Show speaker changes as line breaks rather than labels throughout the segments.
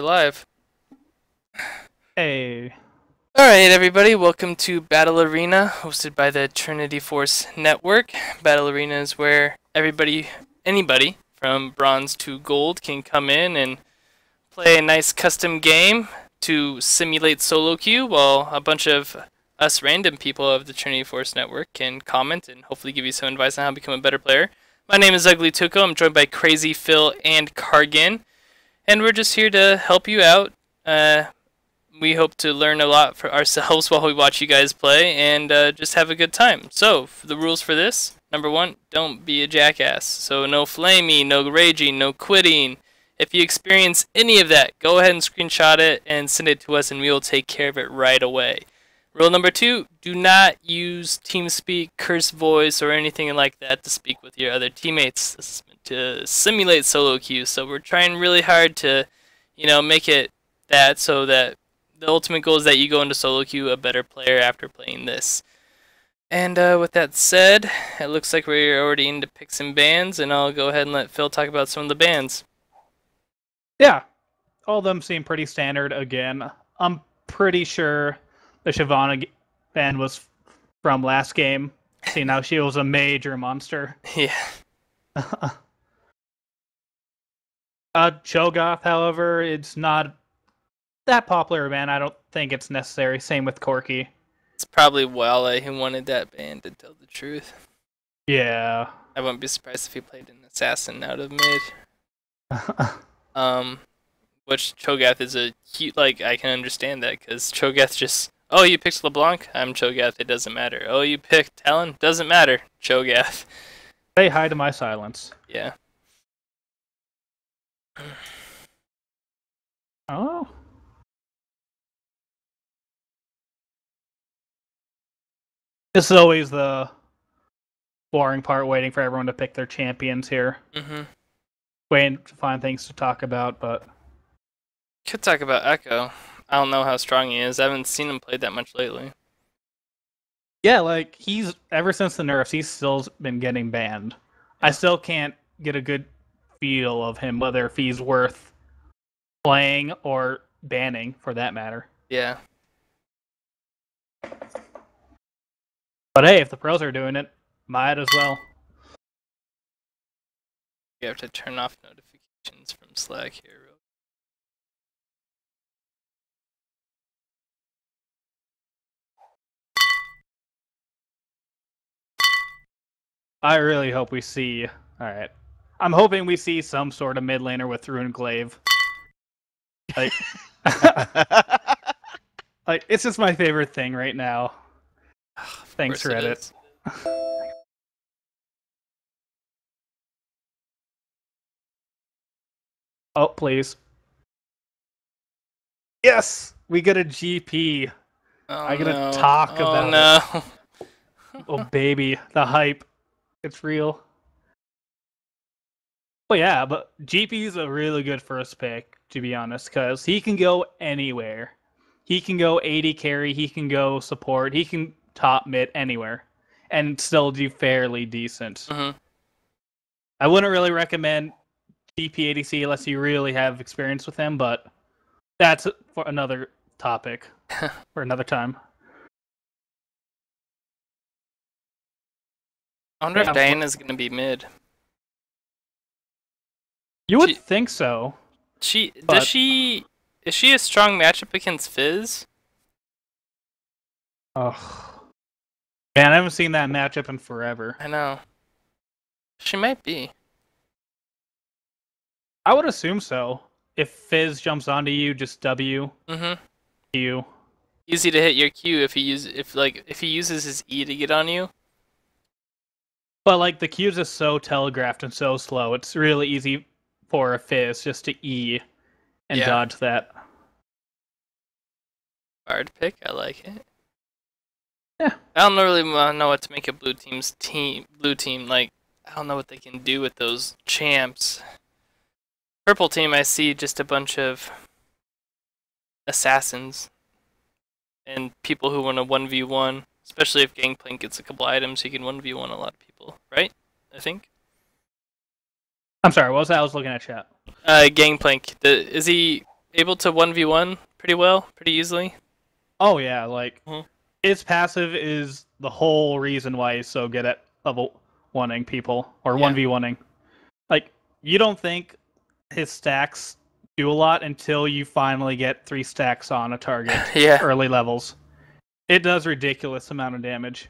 live.
Hey.
Alright, everybody, welcome to Battle Arena, hosted by the Trinity Force Network. Battle Arena is where anybody from bronze to gold can come in and play a nice custom game to simulate solo queue, while a bunch of us random people of the Trinity Force Network can comment and hopefully give you some advice on how to become a better player. My name is Ugly Tuco. I'm joined by CrazyPhil and Kargan, and we're just here to help you out. We hope to learn a lot for ourselves while we watch you guys play and just have a good time. So, for the rules for this, number one, don't be a jackass. So no flaming, no raging, no quitting. If you experience any of that, go ahead and screenshot it and send it to us and we will take care of it right away. Rule number two, do not use TeamSpeak, curse voice, or anything like that to speak with your other teammates. This is meant to simulate solo queue, so we're trying really hard to, make it that so that the ultimate goal is that you go into solo queue a better player after playing this. And with that said, it looks like we're already into picks and bans, and I'll go ahead and let Phil talk about some of the bans.
Yeah, all of them seem pretty standard again. I'm pretty sure the Shyvana ban was from last game. See, now she was a major monster.
Yeah.
Cho'Gath, however, it's not that popular ban. I don't think it's necessary. Same with Corki.
It's probably Wale who wanted that ban, to tell the truth.
Yeah.
I wouldn't be surprised if he played an assassin out of mid. Which Cho'Gath is a cute, I can understand that, because Cho'Gath just, oh, you picked LeBlanc? I'm Cho'Gath, it doesn't matter. Oh, you picked Talon? Doesn't matter. Cho'Gath.
Say hi to my silence.
Yeah.
Oh. This is always the boring part, waiting for everyone to pick their champions here. Waiting to find things to talk about, but...
Could talk about Echo. I don't know how strong he is. I haven't seen him play that much lately.
Yeah, he's, ever since the nerfs, he's still been getting banned. I still can't get a good feel of him, whether if he's worth playing or banning, for that matter.
Yeah.
But hey, if the pros are doing it, might as well.
You have to turn off notifications from Slack here.
I really hope we see... Alright. I'm hoping we see some sort of mid laner with Rune Glaive. It's just my favorite thing right now. Thanks, Reddit. Oh, please. Yes! We get a GP. I gotta talk about it. Oh, baby. The hype. It's real. Well, yeah, but GP's a really good first pick, to be honest, because he can go anywhere. He can go AD carry, he can go support, he can top mid anywhere, and still do fairly decent. I wouldn't really recommend GP ADC unless you really have experience with him, but that's for another topic for another time.
I wonder if Diana's going to be mid.
You would think so.
Is she a strong matchup against Fizz?
Oh. Man, I haven't seen that matchup in forever.
I know. She might be.
I would assume so. If Fizz jumps onto you, just W. Q.
Easy to hit your Q if he uses his E to get on you.
But the Q's is so telegraphed and so slow, it's really easy for a Fizz just to E and dodge that.
Hard pick, I like it.
Yeah.
I don't really know what to make of blue team. I don't know what they can do with those champs. Purple team, I see just a bunch of assassins and people who want to 1v1, especially if Gangplank gets a couple items, he can 1v1 a lot of people, right? I think.
I'm sorry, what was that? I was looking at chat.
Gangplank, is he able to 1v1 pretty well, pretty easily.
Oh yeah, like
Mhm.
his passive is the whole reason why he's so good at level 1ing people or
Yeah.
1v1ing. Like you don't think his stacks do a lot until you finally get 3 stacks on a target
Yeah.
early levels. It does ridiculous amount of damage.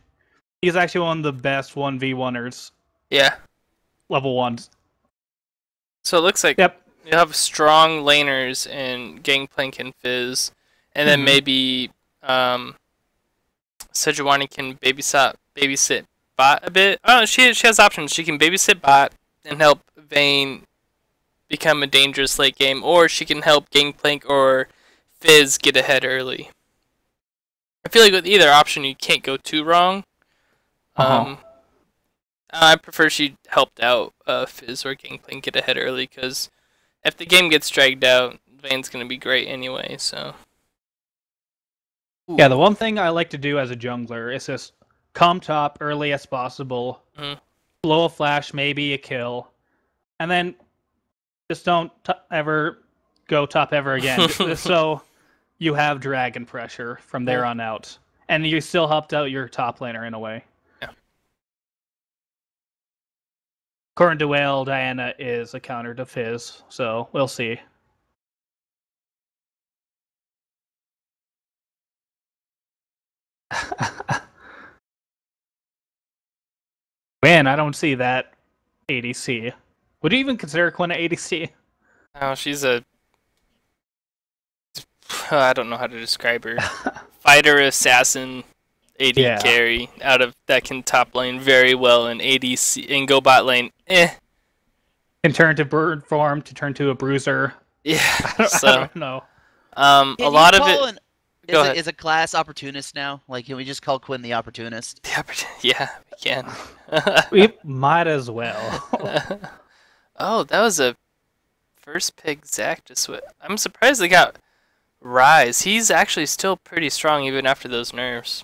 He's actually one of the best 1v1ers
Yeah.
level 1s.
So it looks like
Yep.
you have strong laners in Gangplank and Fizz, and then maybe Sejuani can babysit bot a bit. Oh, she has options. She can babysit bot and help Vayne become a dangerous late game, or she can help Gangplank or Fizz get ahead early. I feel like with either option, you can't go too wrong. I prefer she helped out Fizz or Gangplank get ahead early, because if the game gets dragged out, Vayne's going to be great anyway, so...
Yeah, the one thing I like to do as a jungler is just come top early as possible, blow a flash, maybe a kill, and then just don't ever go top ever again. So you have dragon pressure from there on out, and you still helped out your top laner in a way.
Yeah.
According to Whale, Diana is a counter to Fizz, so we'll see. Man, I don't see that ADC. Would you even consider Quinn an ADC?
Oh, she's a... I don't know how to describe her. Fighter, assassin, AD carry out of that can top lane very well in ADC and go bot lane.
Can turn to bird form to turn to a bruiser.
Yeah,
I don't know.
A lot of it.
Is a class opportunist now? Like, can we just call Quinn the opportunist?
Yeah, we can.
We might as well.
Oh, that was a first pick Zach to switch. I'm surprised they got Rise. He's actually still pretty strong even after those nerfs.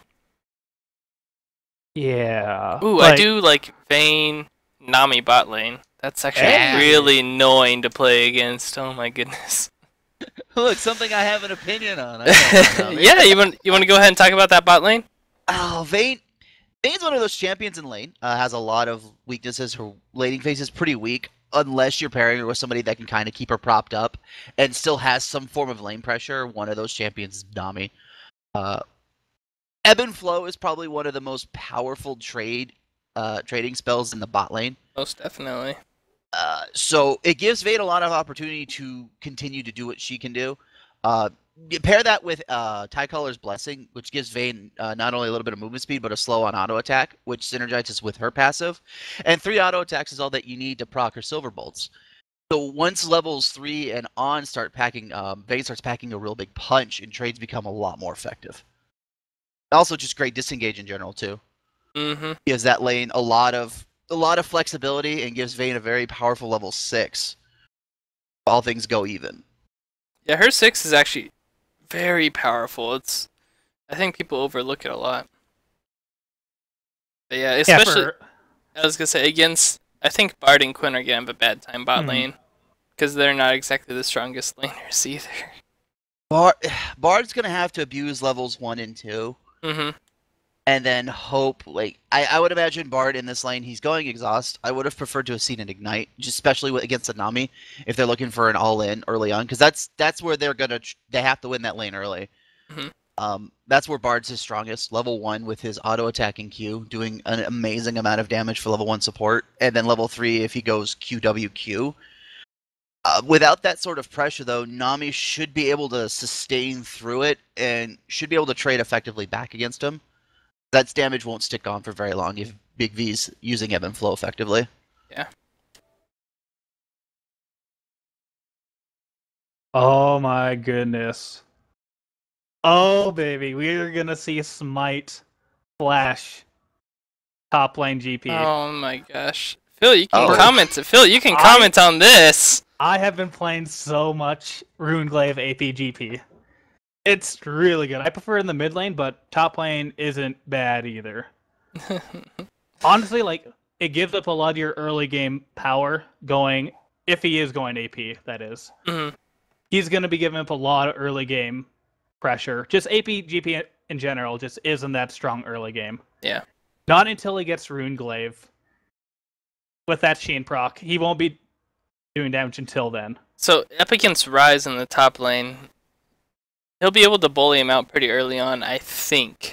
Yeah.
Ooh, I do like Vayne Nami bot lane. That's actually really annoying to play against. Oh my goodness.
Look, something I have an opinion on.
Yeah, you want to go ahead and talk about that bot lane?
Oh, Vayne's one of those champions in lane. Has a lot of weaknesses. Her laning phase is pretty weak, unless you're pairing her with somebody that can kind of keep her propped up and still has some form of lane pressure. One of those champions is Nami. Ebb and Flow is probably one of the most powerful trading spells in the bot lane.
Most definitely.
So it gives Vayne a lot of opportunity to continue to do what she can do. You pair that with Tycolor's Blessing, which gives Vayne not only a little bit of movement speed, but a slow on auto attack, which synergizes with her passive. And 3 auto attacks is all that you need to proc her Silver Bolts. So once levels 3 and on start packing, Vayne starts packing a real big punch, and trades become a lot more effective. Also, just great disengage in general too. Gives that lane a lot of flexibility and gives Vayne a very powerful level 6. All things go even.
Yeah, her 6 is actually very powerful. I think people overlook it a lot. But yeah, especially I was gonna say against. I think Bard and Quinn are gonna have a bad time bot lane because they're not exactly the strongest laners either.
Bard's gonna have to abuse levels 1 and 2. And then hope, like, I would imagine Bard in this lane, he's going exhaust. I would have preferred to have seen an ignite, just especially against a Nami, if they're looking for an all-in early on, because that's where they have to win that lane early. That's where Bard's his strongest. Level 1 with his auto-attacking Q, doing an amazing amount of damage for level 1 support, and then level 3 if he goes QWQ. Without that sort of pressure, though, Nami should be able to sustain through it, and should be able to trade effectively back against him. That damage won't stick on for very long if Big V's using Ebb and Flow effectively.
Yeah.
Oh my goodness. Oh baby, we're gonna see Smite Flash top lane GP.
Oh my gosh. Phil, you can comment. Phil, you can comment on this.
I have been playing so much Runeglaive AP GP. It's really good. I prefer in the mid lane, but top lane isn't bad either. Honestly, like, it gives up a lot of your early game power going, if he is going AP, that is. he's going to be giving up a lot of early game pressure. Just AP GP in general just isn't that strong early game.
Yeah.
Not until he gets Runeglaive. With that Sheen proc, he won't be doing damage until then.
So up against Ryze in the top lane, he'll be able to bully him out pretty early on, I think.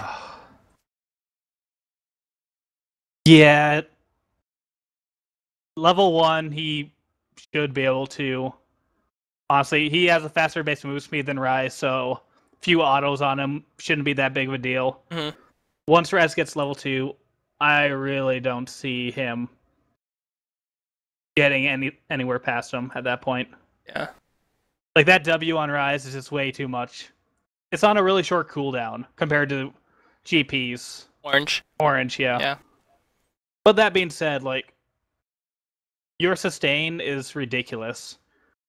Yeah. Level 1, he should be able to. Honestly, he has a faster base move speed than Ryze, so few autos on him shouldn't be that big of a deal.
Mm-hmm.
Once Ryze gets level 2, I really don't see him getting anywhere past him at that point.
Yeah.
Like, that W on Ryze is just way too much. It's on a really short cooldown compared to GP's. Orange, yeah.
Yeah.
But that being said, like, your sustain is ridiculous.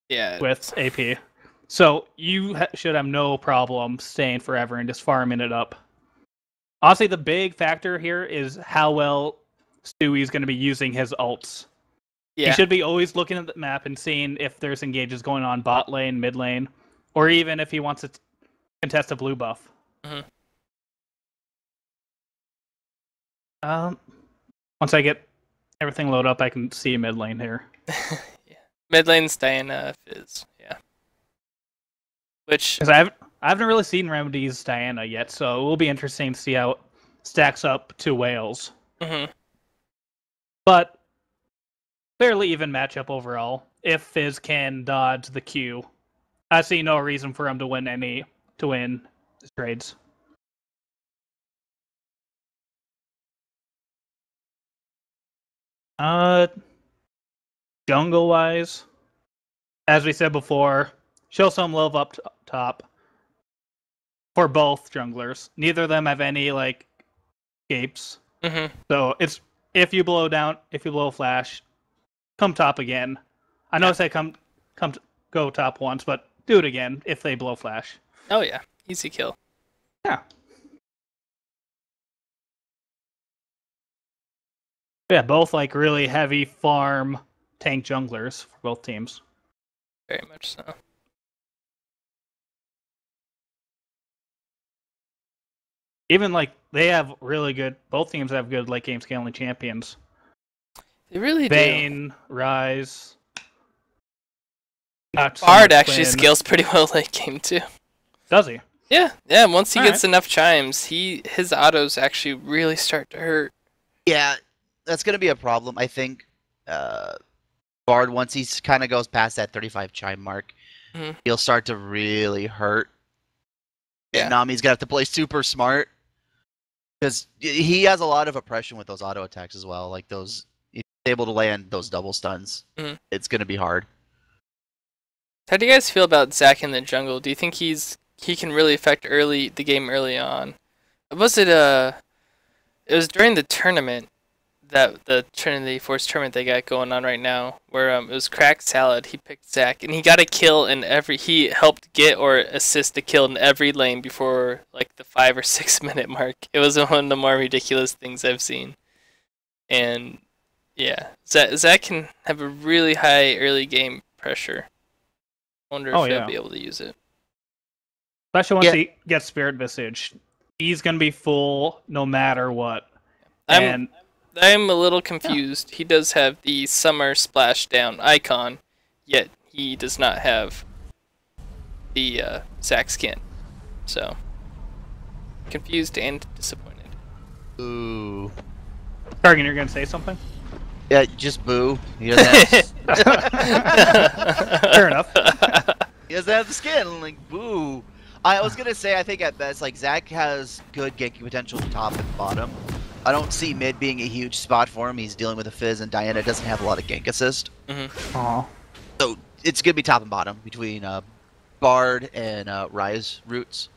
Yeah.
With AP. So you should have no problem staying forever and just farming it up. Honestly, the big factor here is how well Stewie's going to be using his ults.
Yeah.
He should be always looking at the map and seeing if there's engages going on bot lane, mid lane, or even if he wants to contest a blue buff.
Mm-hmm.
Once I get everything loaded up, I can see mid lane here.
Yeah. Mid lane's Diana Fizz, yeah. Which
Because I haven't really seen Remedy's Diana yet, so it will be interesting to see how it stacks up to Wales.
Mm-hmm.
But fairly even matchup overall. If Fizz can dodge the Q, I see no reason for him to win his trades. Jungle wise, as we said before, show some love up top for both junglers. Neither of them have any like escapes.
Mm-hmm.
So it's if you blow flash, come top again. I know I said go top once, but do it again if they blow flash.
Oh yeah, easy kill.
Yeah. Yeah, both like really heavy farm tank junglers for both teams.
Very much so.
Even like they have really good. Both teams have good late game scaling champions.
They really do.
Vayne, Ryze.
Bard actually scales pretty well late game too.
Does he?
Yeah. Once he gets enough chimes, his autos actually really start to hurt.
Yeah, that's gonna be a problem. I think Bard, once he kind of goes past that 35 chime mark, he'll start to really hurt.
Yeah.
And Nami's gonna have to play super smart because he has a lot of oppression with those auto attacks as well. Like those, he's able to land those double stuns. It's gonna be hard.
How do you guys feel about Zac in the jungle? Do you think he can really affect the game early on? It was during the tournament, that the Trinity Force tournament they got going on right now, where it was Cracked Salad. He picked Zac, and he got a kill he helped get or assist a kill in every lane before like the 5 or 6 minute mark. It was one of the more ridiculous things I've seen. And yeah, Zac can have a really high early game pressure. Wonder if he'll be able to use it.
Especially once he gets Spirit Visage. He's going to be full no matter what.
I'm a little confused. Yeah. He does have the Summer Splashdown icon, yet he does not have the Zac skin. So, confused and disappointed.
Ooh.
Targan, you're going to say something?
Yeah, just boo. He doesn't have
Fair enough.
He doesn't have the skin. Like, boo. I was going to say, I think at best, like, Zac has good ganking potential top and bottom. I don't see mid being a huge spot for him. He's dealing with a Fizz, and Diana doesn't have a lot of gank assist. So it's going to be top and bottom between Bard and Ryze roots.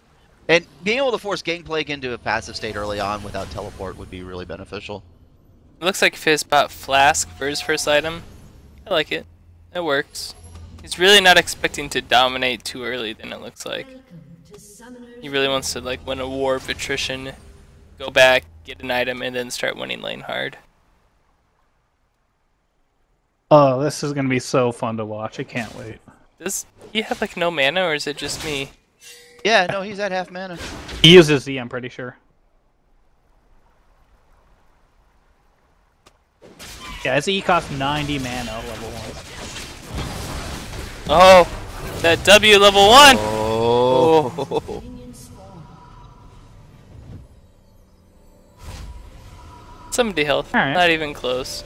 And being able to force Gangplank into a passive state early on without teleport would be really beneficial.
It looks like Fizz bought Flask for his first item. I like it. It works. He's really not expecting to dominate too early, then it looks like. He really wants to like win a war of attrition, go back, get an item, and then start winning lane hard.
Oh, this is going to be so fun to watch. I can't wait.
Does he have like no mana, or is it just me?
Yeah, no, he's at half mana.
He uses Z, I'm pretty sure. Yeah, his E costs 90 mana level 1.
Oh, that W level 1!
Oh.
70 health.
All right.
Not even close.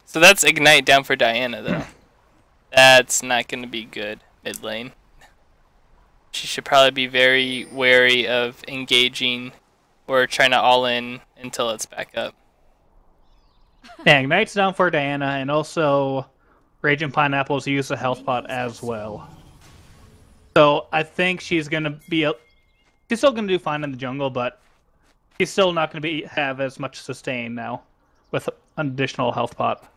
So that's Ignite down for Diana, though. That's not going to be good mid lane. She should probably be very wary of engaging or trying to all-in until it's back up.
Yeah, Ignite's down for Diana, and also Raging Pineapples use the health pot as well. So I think she's gonna be she's still gonna do fine in the jungle, but she's still not gonna have as much sustain now with an additional health pot.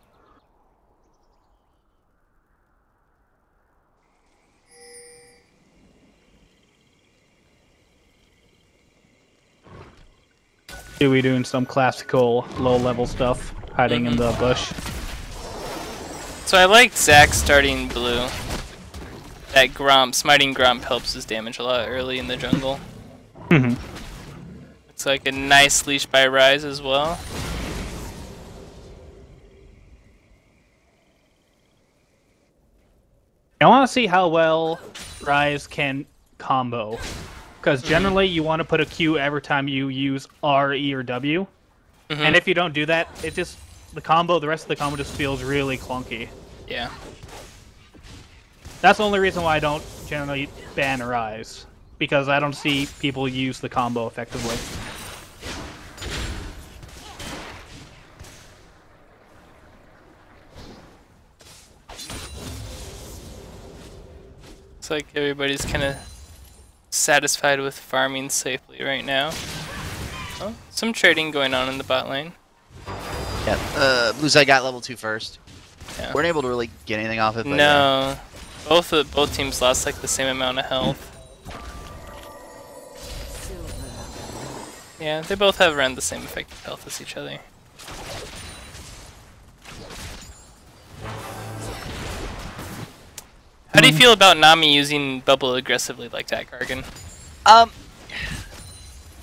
Dewey doing some classical low-level stuff, hiding in the bush.
So I liked Zac starting blue. That Gromp, smiting Gromp helps his damage a lot early in the jungle. It's like a nice leash by Rise as well.
I want to see how well Rise can combo. Because generally you want to put a Q every time you use R, E, or W. And if you don't do that, it just, the rest of the combo just feels really clunky.
Yeah.
That's the only reason why I don't generally ban Rise. Because I don't see people use the combo effectively.
Looks like everybody's kind of satisfied with farming safely right now. Oh, some trading going on in the bot lane.
Yeah, Blue Side got level 2 first.
Yeah.
Weren't able to really get anything off it. But
No, both teams lost like the same amount of health. Yeah, they both have around the same effective health as each other. How do you feel about Nami using bubble aggressively like that, Gargan?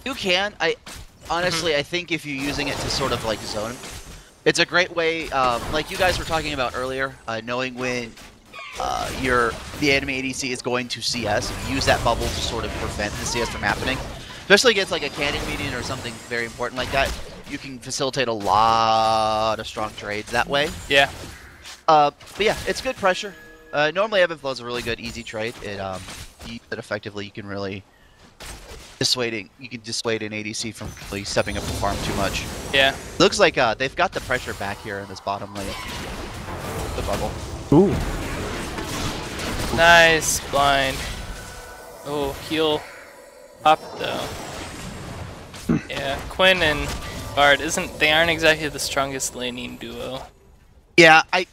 You can. Honestly, I think if you're using it to sort of like zone, it's a great way. Like you guys were talking about earlier, knowing when the enemy ADC is going to CS, use that bubble to sort of prevent the CS from happening. Especially against like a cannon minion or something very important like that, you can facilitate a lot of strong trades that way.
Yeah.
But yeah, it's good pressure. Normally, Ebb and Flow is a really good, easy trade. You use it effectively. You can really dissuade an ADC from really stepping up the farm too much.
Yeah.
Looks like they've got the pressure back here in this bottom lane. The bubble.
Ooh.
Nice blind. Oh, heal up though. Yeah, Quinn and Bard they aren't exactly the strongest laning duo.
Yeah, I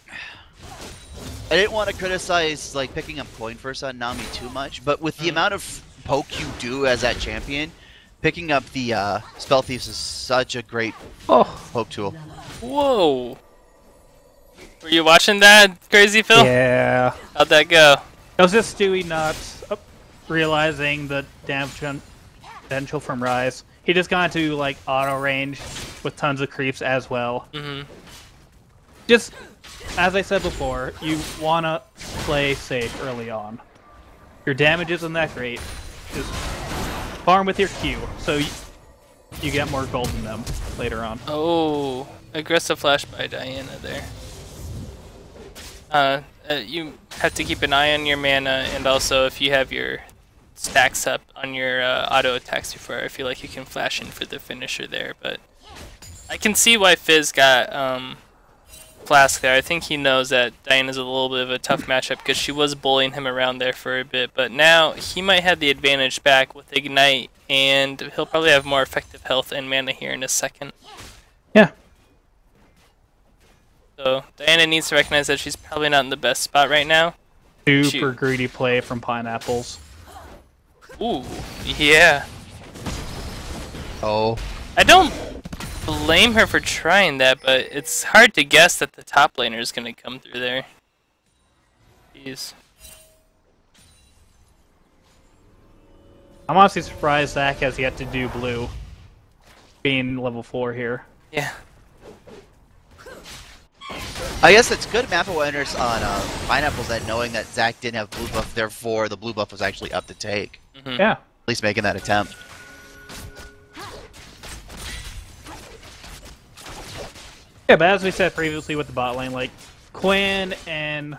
didn't want to criticize like picking up coin first on Nami too much, but with the amount of poke you do as that champion, picking up the Spell Thieves is such a great poke tool.
Whoa! Were you watching that, CrazyPhil?
Yeah.
How'd that go?
It was just Stewie not realizing the damage potential from Rise. He just got into like auto range with tons of creeps as well. Just as I said before, you wanna play safe early on. Your damage isn't that great. Just farm with your Q, so you get more gold in them later on.
Oh, aggressive flash by Diana there. You have to keep an eye on your mana, and also if you have your stacks up on your auto attacks before, I feel like you can flash in for the finisher there. But I can see why Fizz got Flask there. I think he knows that Diana's a little bit of a tough matchup because she was bullying him around there for a bit, but now he might have the advantage back with Ignite, and he'll probably have more effective health and mana here in a second.
Yeah.
So Diana needs to recognize that she's probably not in the best spot right now.
Super greedy play from Pineapples.
Ooh, yeah.
Oh.
I don't blame her for trying that, but it's hard to guess that the top laner is going to come through there. Jeez.
I'm honestly surprised Zach has yet to do blue, being level 4 here.
Yeah.
I guess it's good map awareness on Pineapples that knowing that Zach didn't have blue buff, therefore the blue buff was actually up to take.
Mm-hmm.
Yeah.
At least making that attempt.
Yeah, but as we said previously with the bot lane, like, Quinn and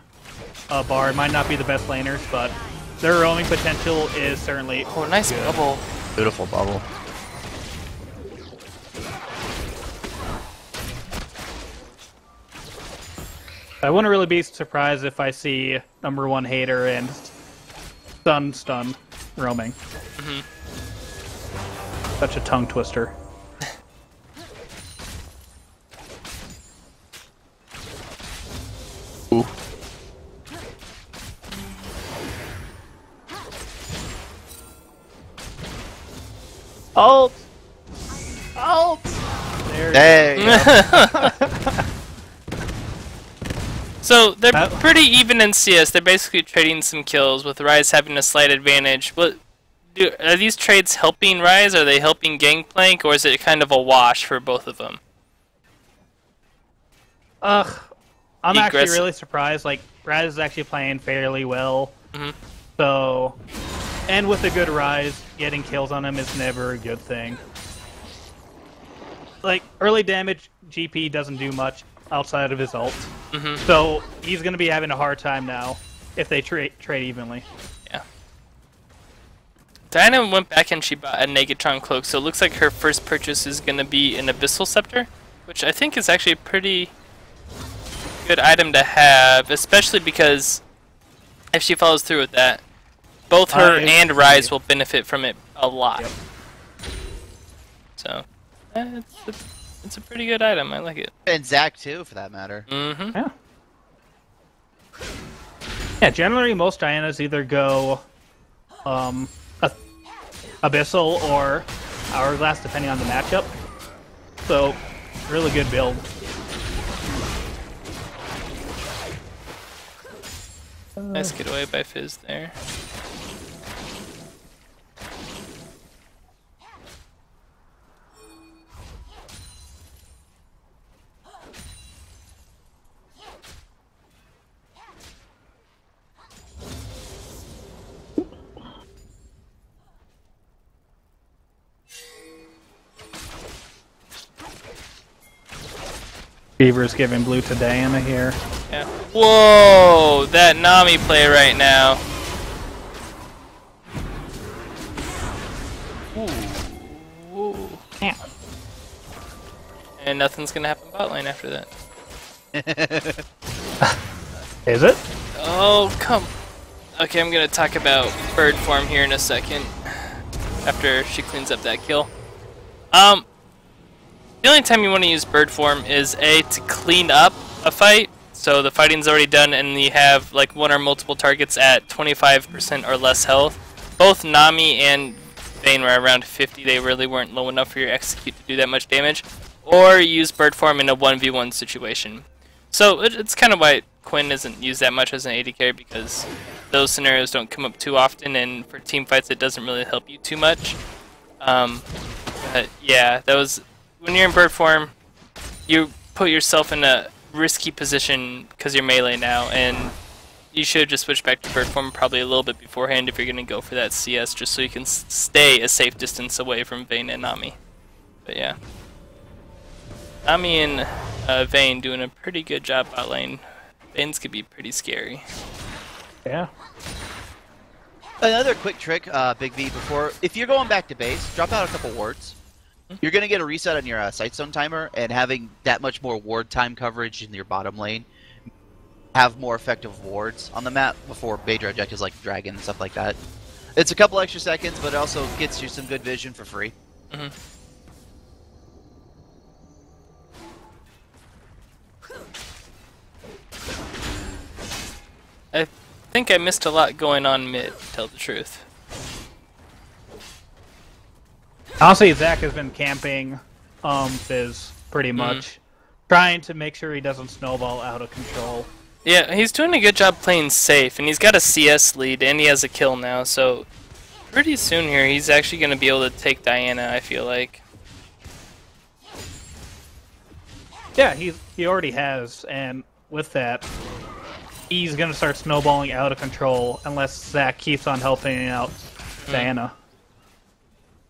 Bard might not be the best laners, but their roaming potential is certainly
Oh, nice
good.
bubble.
Beautiful bubble.
I wouldn't really be surprised if I see #1 hater and stun roaming.
Mm-hmm.
Such a tongue twister.
Ooh.
Alt! Alt! There
There you go.
So they're
That-
pretty even in CS. They're basically trading some kills, with Ryze having a slight advantage. Are these trades helping Ryze? Are they helping Gangplank, or is it kind of a wash for both of them?
Ugh. I'm actually
Aggressive.
really surprised. Like, Raz is actually playing fairly well.
Mm-hmm.
So, and with a good Rise, getting kills on him is never a good thing. Like, early damage, GP doesn't do much outside of his ult.
Mm-hmm.
So, he's going to be having a hard time now if they trade evenly.
Yeah. Diana went back and she bought a Negatron cloak, so it looks like her first purchase is going to be an Abyssal Scepter, which I think is actually a pretty good item to have, especially because if she follows through with that, both her and Ryze will benefit from it a lot.
Yep.
So, it's a pretty good item. I like it.
And Zach too, for that matter.
Mm-hmm.
Yeah. Yeah, generally most Dianas either go Abyssal or Hourglass, depending on the matchup. So, really good build.
Nice getaway by Fizz there.
Beaver's giving blue to Diana here.
Yeah. Whoa! That Nami play right now. Ooh.
Yeah.
And nothing's gonna happen bot lane after that.
Is it?
Oh, come. Okay, I'm gonna talk about bird form here in a second. After she cleans up that kill. The only time you want to use bird form is to clean up a fight. So the fighting's already done and you have like one or multiple targets at 25% or less health. Both Nami and Vayne were around 50. They really weren't low enough for your execute to do that much damage. Or use bird form in a 1v1 situation. So it's kind of why Quinn isn't used that much as an AD carry, because those scenarios don't come up too often, and for team fights it doesn't really help you too much. But yeah, that was when you're in bird form, you put yourself in a risky position because you're melee now, and you should just switch back to bird form probably a little bit beforehand if you're going to go for that CS, just so you can stay a safe distance away from Vayne and Nami. But yeah. Nami and Vayne doing a pretty good job bot lane. Vayne's could be pretty scary.
Yeah.
Another quick trick, Big V, if you're going back to base, drop out a couple wards. You're going to get a reset on your sight zone timer, and having that much more ward time coverage in your bottom lane, have more effective wards on the map before major objectives like Dragon and stuff like that. It's a couple extra seconds, but it also gets you some good vision for free.
Mm-hmm. I think I missed a lot going on mid, to tell the truth.
Honestly, Zach has been camping Fizz, pretty much. Trying to make sure he doesn't snowball out of control.
Yeah, he's doing a good job playing safe, and he's got a CS lead, and he has a kill now, so pretty soon here he's actually going to be able to take Diana, I feel like.
Yeah, he already has, and with that, he's going to start snowballing out of control unless Zach keeps on helping out Diana.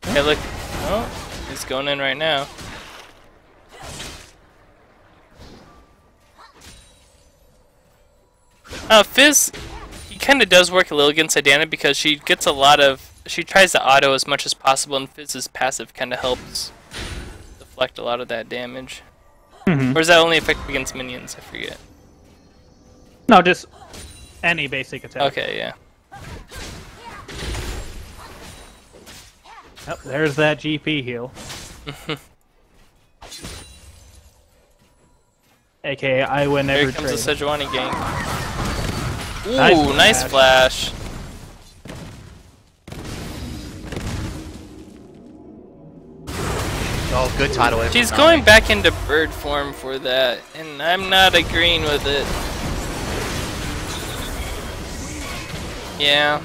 Hey, look. Oh, he's going in right now. Fizz, he kind of does work a little against Diana because she gets a lot of... She tries to auto as much as possible, and Fizz's passive kind of helps deflect a lot of that damage. Or is that only effective against minions? I forget.
No, just any basic attack.
Okay, yeah.
Yep, there's that GP heal. AKA, I win every trade.
Here comes the Sejuani gang.
Nice
Nice flash.
Oh, good tidal wave.
She's going back into bird form for that, and I'm not agreeing with it. Yeah.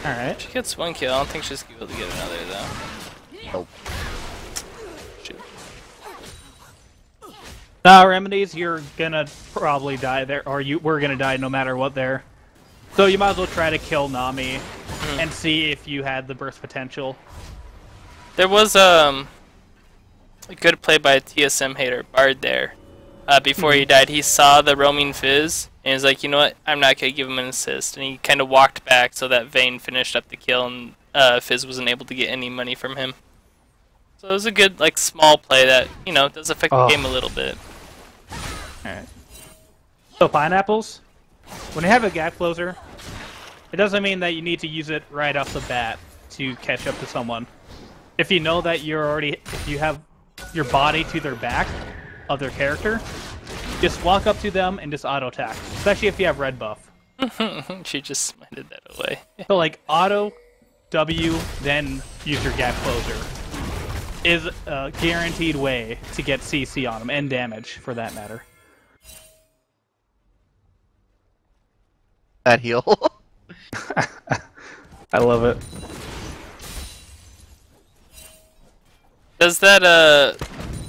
Alright.
She gets one kill. I don't think she's able to get another, though.
Nope.
Shoot.
Remedies, you're gonna probably die there, or we're gonna die no matter what there. So you might as well try to kill Nami and see if you had the burst potential.
There was a good play by a TSM hater, Bard, there. Before he died, he saw the roaming Fizz, and he's like, you know what, I'm not going to give him an assist. And he kind of walked back so that Vayne finished up the kill, and Fizz wasn't able to get any money from him. So it was a good, like, small play that, you know, does affect the game a little bit.
Alright. So pineapples, when you have a gap closer, it doesn't mean that you need to use it right off the bat to catch up to someone. If you know that if you have your body to their back of their character, just walk up to them and just auto attack, especially if you have red buff.
She just smited that away.
So like auto W, then use your gap closer is a guaranteed way to get CC on them, and damage for that matter.
That heal.
I love it.
Does that,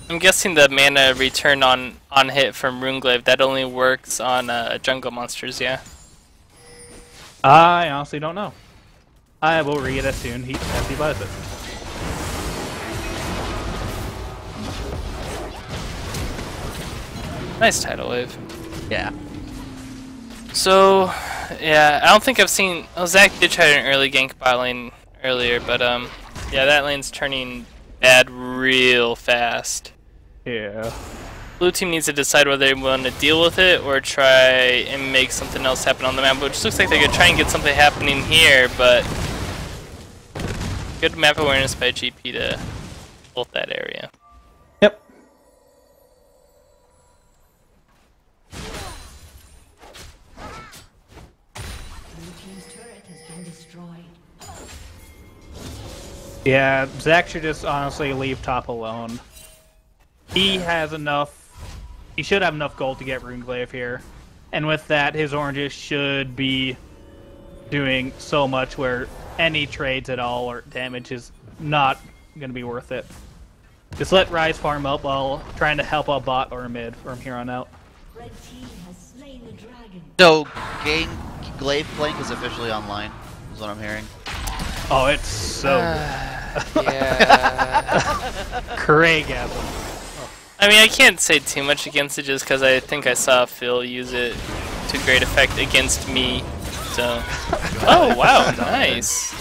I'm guessing the mana return on hit from Runeglaive, that only works on jungle monsters, yeah?
I honestly don't know. I will read it as soon as he buys it.
Nice tidal wave.
Yeah.
So, yeah, I don't think I've seen... Oh, Zach did try an early gank bot lane earlier, but, yeah, that lane's turning bad real fast.
Yeah.
Blue team needs to decide whether they want to deal with it or try and make something else happen on the map, which looks like they could try and get something happening here, but good map awareness by GP to ult that area.
Yep. Yeah, Zach should just honestly leave top alone. He has enough... He should have enough gold to get Runeglaive here. And with that, his oranges should be doing so much where any trades at all or damage is not going to be worth it. Just let Ryze farm up while trying to help a bot or a mid from here on out.
Red team has slain the dragon.
So, Glaive Blink is officially online, is what I'm hearing.
Oh, it's so good.
Yeah.
Craigasm.
I mean, I can't say too much against it just because I think I saw Phil use it to great effect against me. So, oh wow, nice.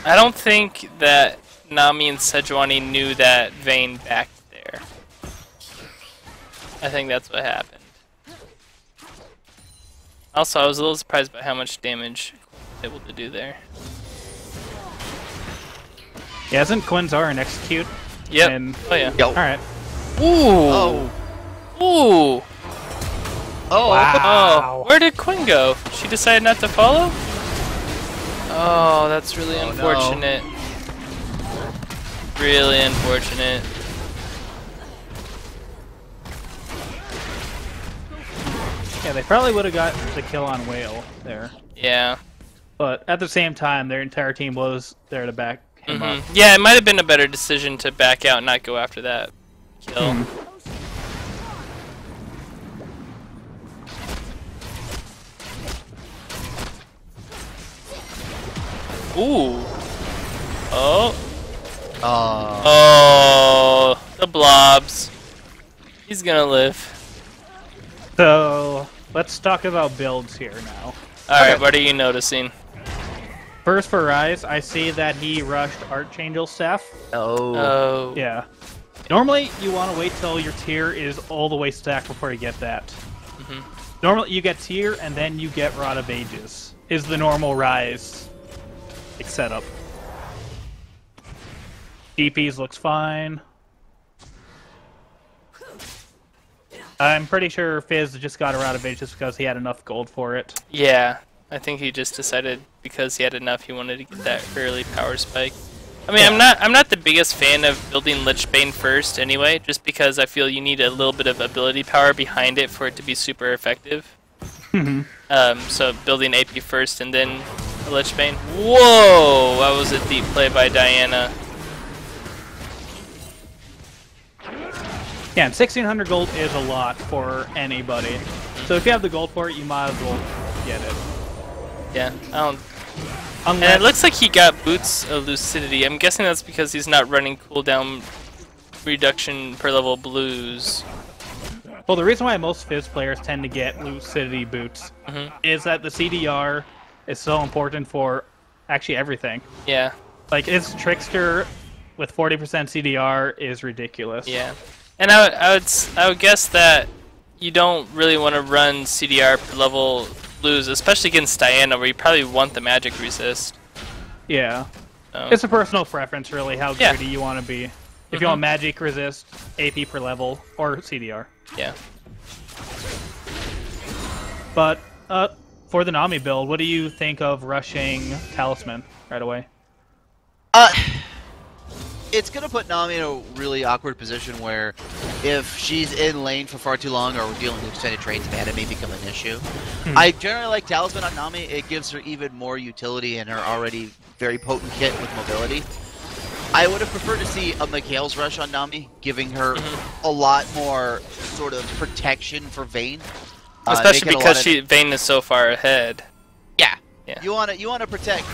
I don't think that Nami and Sejuani knew that Vayne backed there. I think that's what happened. Also, I was a little surprised by how much damage I was able to do there.
Yeah, isn't Quinzar an execute?
Yep.
And...
Oh yeah.
Yo.
Alright.
Ooh. Ooh.
Oh,
Wow.
Oh, where did Quinn go? She decided not to follow? Oh, that's really unfortunate. Really unfortunate.
Yeah, they probably would have got the kill on Whale there.
Yeah.
But at the same time, their entire team was there to back him up.
Yeah, it might have been a better decision to back out and not go after that kill. Ooh. Oh. Oh, the blobs. He's gonna live.
So, let's talk about builds here now.
Alright, what are you noticing?
First for Rise, I see that he rushed Archangel Staff.
Oh.
Yeah. Normally, you want to wait till your tier is all the way stacked before you get that. Normally, you get tier, and then you get Rod of Ages. Is the normal Rise setup. DPs looks fine. I'm pretty sure Fizz just got a Rod of Ages because he had enough gold for it.
Yeah, I think he just decided because he had enough, he wanted to get that early power spike. I mean, I'm not the biggest fan of building Lichbane first anyway, just because I feel you need a little bit of ability power behind it for it to be super effective. So building AP first and then a Lichbane. Whoa, that was a deep play by Diana.
Yeah, and 1600 gold is a lot for anybody. So if you have the gold for it, you might as well get it.
Yeah, I don't.
Unless,
And it looks like he got Boots of Lucidity. I'm guessing that's because he's not running cooldown reduction per level blues.
well, the reason why most Fizz players tend to get Lucidity boots is that the CDR is so important for actually everything.
Yeah.
Like, its Trickster with 40% CDR is ridiculous.
Yeah. And I would guess that you don't really want to run CDR per level blues, especially against Diana, where you probably want the magic resist.
Yeah.
So.
It's a personal preference, really, how
Yeah.
greedy you want to be. If you want magic resist, AP per level, or CDR.
Yeah.
But for the Nami build, what do you think of rushing Talisman right away?
It's going to put Nami in a really awkward position where if she's in lane for far too long or we're dealing with extended trades, mana may become an issue. I generally like Talisman on Nami. It gives her even more utility in her already very potent kit with mobility. I would have preferred to see a Mikhail's Rush on Nami, giving her a lot more sort of protection for Vayne.
Especially because Vayne is so far ahead.
Yeah.
Yeah.
You want to protect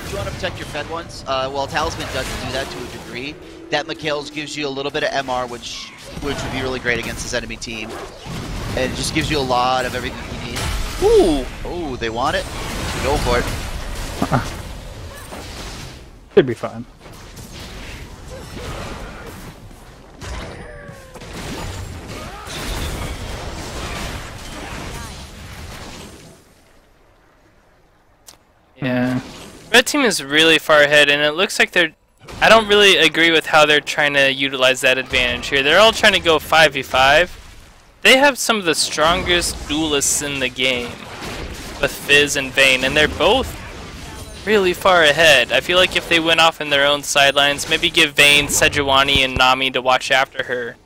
your fed ones. Well, Talisman doesn't do that to a degree. That Mikhail's gives you a little bit of MR, which would be really great against this enemy team. And it just gives you a lot of everything you need. Ooh! Oh, they want it? Go for it.
Should be fine.
Yeah. Red team is really far ahead, and it looks like they're... I don't really agree with how they're trying to utilize that advantage here. They're all trying to go 5v5. They have some of the strongest duelists in the game with Fizz and Vayne, and they're both really far ahead. I feel like if they went off in their own sidelines, maybe give Vayne, Sejuani, and Nami to watch after her.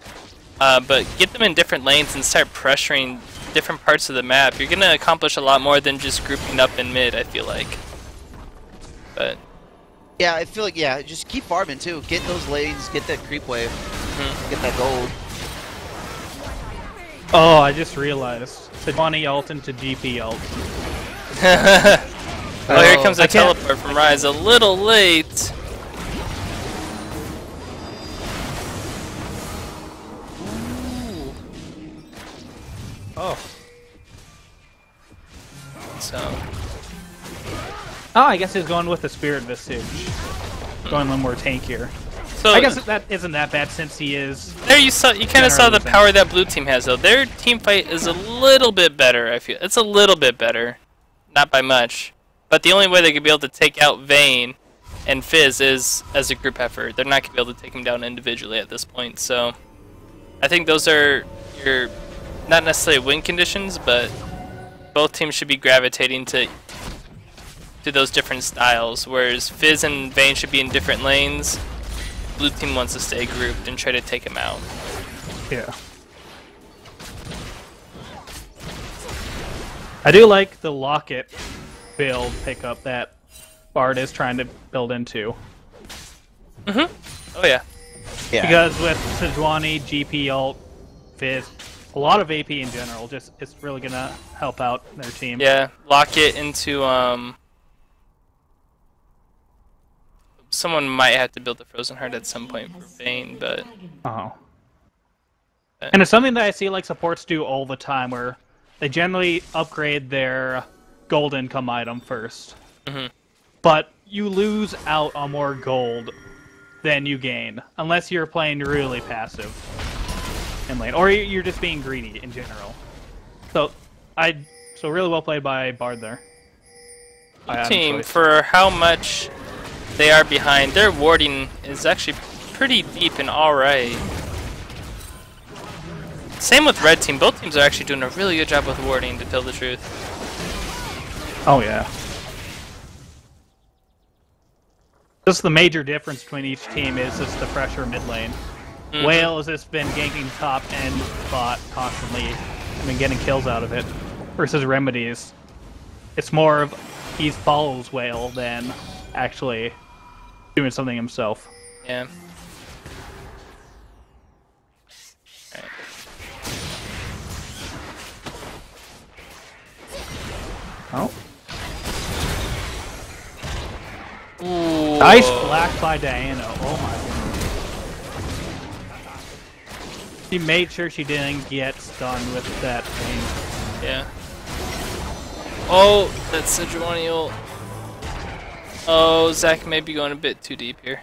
But get them in different lanes and start pressuring different parts of the map. You're going to accomplish a lot more than just grouping up in mid, I feel like. But...
yeah, I feel like, just keep farming too. Get those lanes, get that creep wave, get that gold.
Oh, I just realized. Sejuani ult into GP ult.
Oh, here comes a teleport from Rise. A little late.
Oh.
So.
Oh, I guess he's going with the Spirit Visage. Going a little more tankier.
So
I guess that isn't that bad since he is...
there you kind of saw the power that blue team has, though. Their team fight is a little bit better, I feel. It's a little bit better. Not by much. But the only way they could be able to take out Vayne and Fizz is as a group effort. They're not going to be able to take them down individually at this point, so... I think those are your not necessarily win conditions, but both teams should be gravitating to those different styles. Whereas Fizz and Vayne should be in different lanes. Blue team wants to stay grouped and try to take him out.
Yeah. I do like the Locket build pickup that Bard is trying to build into.
Oh yeah.
Yeah.
Because with Sejuani, GP ult, Fizz, a lot of AP in general, just it's really gonna help out their team.
Yeah, lock it into someone might have to build the Frozen Heart at some point for Vayne, but
Oh. And it's something that I see like supports do all the time, where they generally upgrade their gold income item first. But you lose out on more gold than you gain, unless you're playing really passive in lane, or you're just being greedy in general. So really well played by Bard there.
team, for how much they are behind, their warding is actually pretty deep and alright. Same with red team. Both teams are actually doing a really good job with warding, to tell the truth.
Oh yeah. Just the major difference between each team is just the pressure mid lane. Whale has just been ganking top and bot constantly and been getting kills out of it. Versus Remedies, it's more of he follows Whale than actually doing something himself.
Yeah. Alright.
Oh.
Ooh.
Nice black by Diana. Oh my goodness. She made sure she didn't get stunned with that thing.
Yeah. Oh, that's Sejuani ult. Oh, Zach may be going a bit too deep here.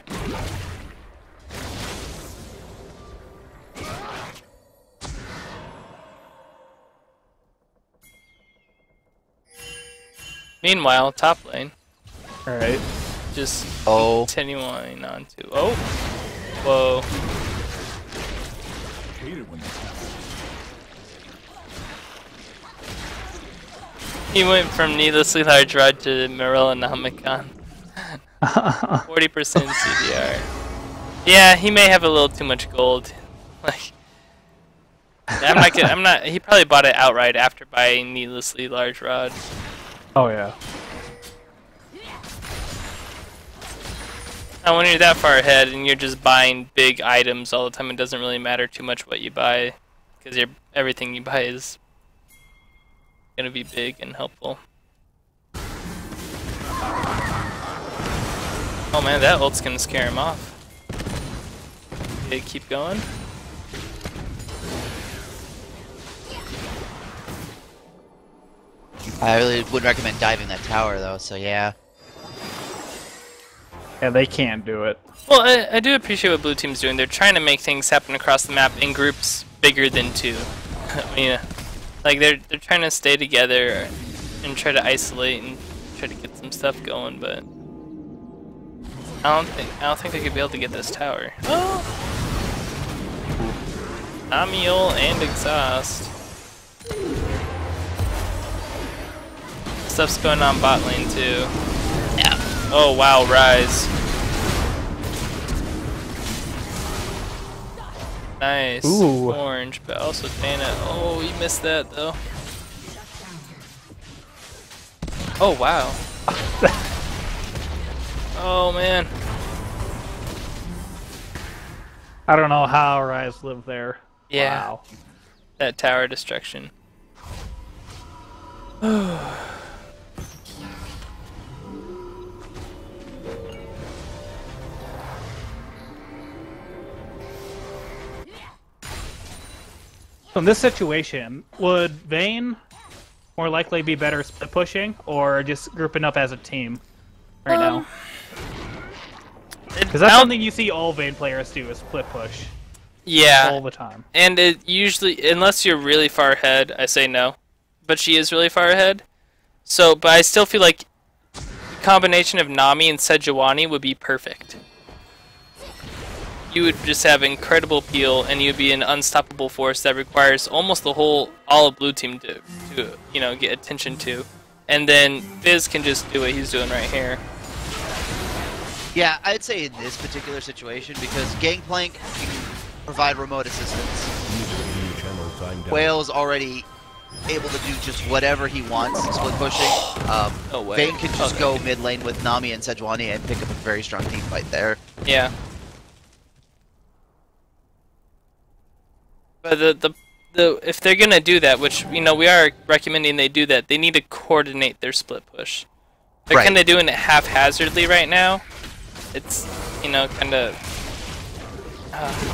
Meanwhile, top lane.
Alright.
Just continuing on to. Oh! Whoa. He went from needlessly large rod to Morellonomicon. 40% CDR. Yeah, he may have a little too much gold. Like, I'm not. He probably bought it outright after buying needlessly large rod.
Oh yeah.
Now, when you're that far ahead and you're just buying big items all the time, it doesn't really matter too much what you buy, because everything you buy is gonna be big and helpful. Oh man, that ult's gonna scare him off. Okay, keep going.
I really would recommend diving that tower though, so yeah.
Yeah, they can't do it.
Well, I do appreciate what blue team's doing. They're trying to make things happen across the map in groups bigger than 2. I mean, like they're trying to stay together and try to isolate and try to get some stuff going, but I don't think they could be able to get this tower. Oh, Amiel and exhaust. Stuff's going on bot lane too.
Yeah.
Oh wow, Rise. Nice.
Ooh.
Orange, but also Dana. Oh, you missed that though. Oh wow. Oh man.
I don't know how Rise lived there.
Yeah.
Wow.
That tower destruction.
So in this situation, would Vayne more likely be better split pushing or just grouping up as a team right now? Because that's something you see all Vayne players do is split push.
Yeah.
All the time.
And it usually, unless you're really far ahead, I say no. But she is really far ahead. So, but I still feel like the combination of Nami and Sejuani would be perfect. you would just have incredible peel, and you'd be an unstoppable force that requires almost all of blue team to you know, get attention to. And then Fizz can just do what he's doing right here.
Yeah, I'd say in this particular situation, because Gangplank can provide remote assistance. Whale's already able to do just whatever he wants, split pushing.
No way.
Vayne can just go mid lane with Nami and Sejuani and pick up a very strong team fight there.
Yeah. But if they're gonna do that, which, you know, we are recommending they do that, they need to coordinate their split push. They're
Right.
kind of doing it haphazardly right now. It's, you know, kind of.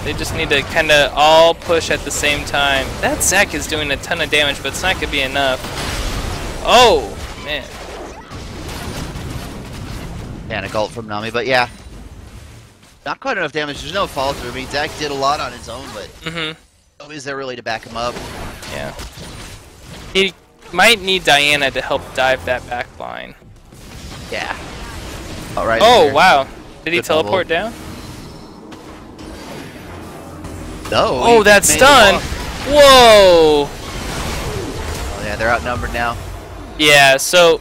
They just need to kind of all push at the same time. That Zac is doing a ton of damage, but it's not gonna be enough. Oh man.
Panic ult from Nami, but yeah. Not quite enough damage. There's no follow through. I mean, Zac did a lot on his own, but is there really to back him up?
Yeah. He might need Diana to help dive that back line.
Yeah. Alright.
Oh, wow. Did he
Good
teleport down?
No.
Oh,
he
that's
made
done.
the
Whoa.
Oh yeah, they're outnumbered now.
Yeah, so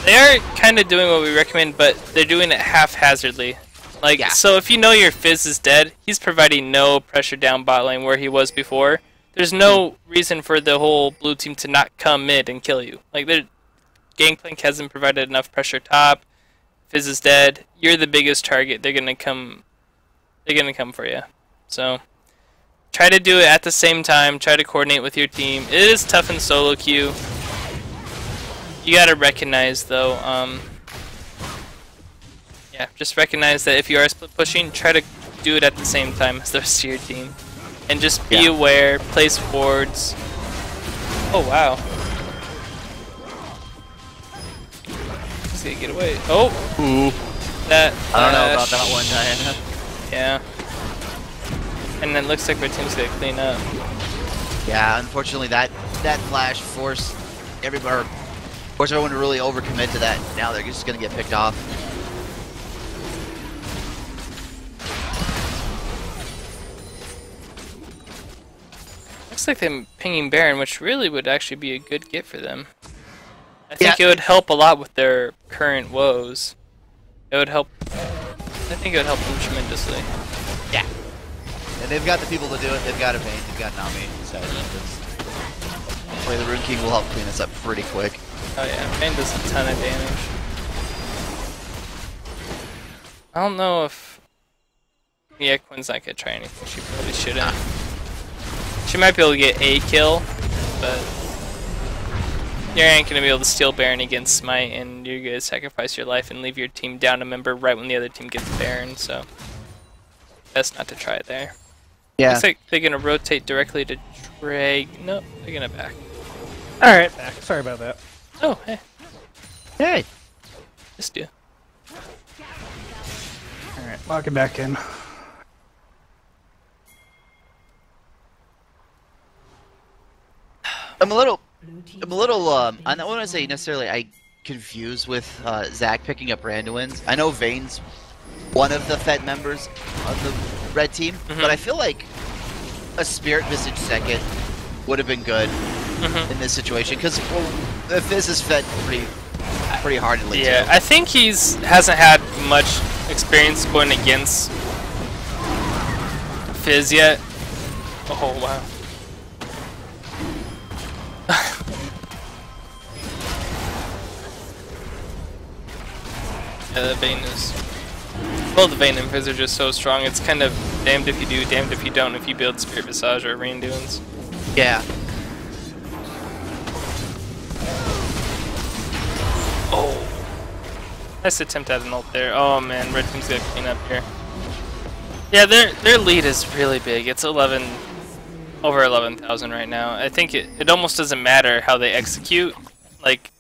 they're kind of doing what we recommend, but they're doing it haphazardly. Like,
Yeah.
so if you know your Fizz is dead, he's providing no pressure down bot lane where he was before. There's no reason for the whole blue team to not come mid and kill you. Like, Gangplank hasn't provided enough pressure top. Fizz is dead. You're the biggest target. They're gonna come. They're gonna come for you. So try to do it at the same time. Try to coordinate with your team. It is tough in solo queue. You gotta recognize though. Yeah, just recognize that if you are split pushing, try to do it at the same time as the rest of your team, and just be aware. Place wards. Oh wow. Just gotta get away. Oh.
Ooh.
That.
I don't know about that one, Diana.
Yeah. And it looks like our team's gonna clean up.
Yeah, unfortunately that flash forced everyone to really overcommit to that. Now they're just gonna get picked off.
Looks like they're pinging Baron, which really would actually be a good get for them. I think it would help a lot with their current woes. It would help. I think it would help them tremendously.
Yeah. And they've got the people to do it. They've got a Vayne, they've got Nami. So hopefully the Rune King will help clean this up pretty quick.
Oh yeah, Vayne does a ton of damage. I don't know if... Yeah, Quinn's not gonna try anything. She probably shouldn't. She might be able to get a kill, but you ain't gonna be able to steal Baron against Smite, and you're gonna sacrifice your life and leave your team down a member right when the other team gets Baron, so best not to try it there.
Yeah.
Looks like they're gonna rotate directly to Trey. Nope, they're gonna back.
Alright, back. Sorry about that.
Oh, hey.
Hey.
Just do.
Alright, logging back in.
I'm a little, I don't want to say necessarily confused with Zac picking up Randuin's. I know Vayne's one of the Fed members on the red team, but I feel like a Spirit Visage second would have been good in this situation, because Fizz is fed pretty hardly.
Yeah,
too.
I think hasn't had much experience going against Fizz yet. Oh wow. Yeah, the Vayne is... Well, the Vayne and Fizz are just so strong, it's kind of damned if you do, damned if you don't if you build Spirit Visage or Randuin's.
Yeah.
Oh! Nice attempt at an ult there. Oh man, red team's gonna clean up here. Yeah, their lead is really big. It's over 11,000 right now. I think it almost doesn't matter how they execute. Like,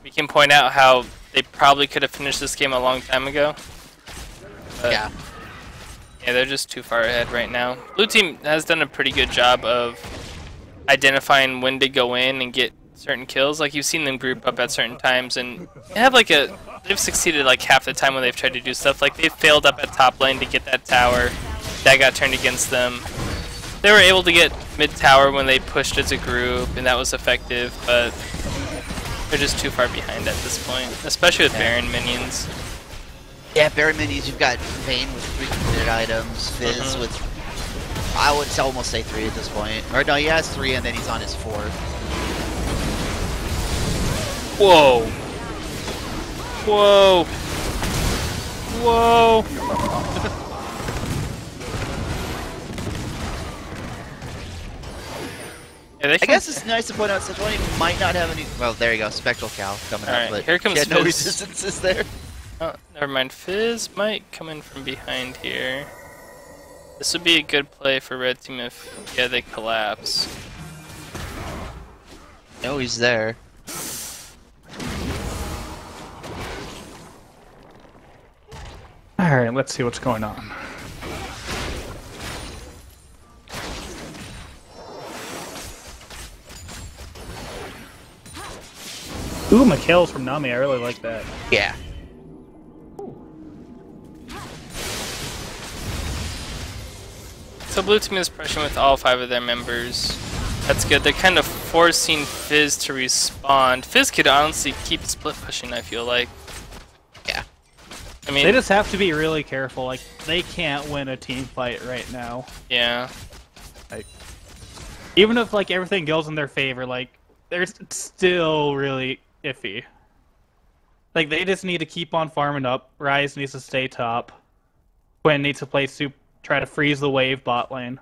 we can point out how they probably could have finished this game a long time ago. But
Yeah.
Yeah, they're just too far ahead right now. Blue team has done a pretty good job of identifying when to go in and get certain kills. Like, you've seen them group up at certain times, and they have like they've succeeded like half the time when they've tried to do stuff. Like, they've failed up at top lane to get that tower, that got turned against them. They were able to get mid tower when they pushed as a group, and that was effective, but they're just too far behind at this point, especially with Baron minions.
Yeah, Baron minions, you've got Vayne with 3 completed items, Fizz with, I would almost say 3 at this point. Or no, he has 3 and then he's on his 4th.
Whoa. Whoa. Whoa. Yeah,
I guess it's nice to point out Sejuani might not have any. Well, there you go, Spectral Cow coming out, but
here comes
no
Fizz.
resistances there.
Oh, never mind. Fizz might come in from behind here. This would be a good play for red team if they collapse.
No, he's there.
All right, let's see what's going on. Ooh, McHale's from Nami. I really like that.
Yeah.
So blue team is pressuring with all 5 of their members. That's good. They're kind of forcing Fizz to respond. Fizz could honestly keep split pushing, I feel like.
Yeah.
I mean,
They just have to be really careful. Like, they can't win a team fight right now.
yeah.
Like, even if like everything goes in their favor, like they're still really iffy. Like they just need to keep on farming up. Ryze needs to stay top. Quinn needs to play soup, try to freeze the wave bot lane.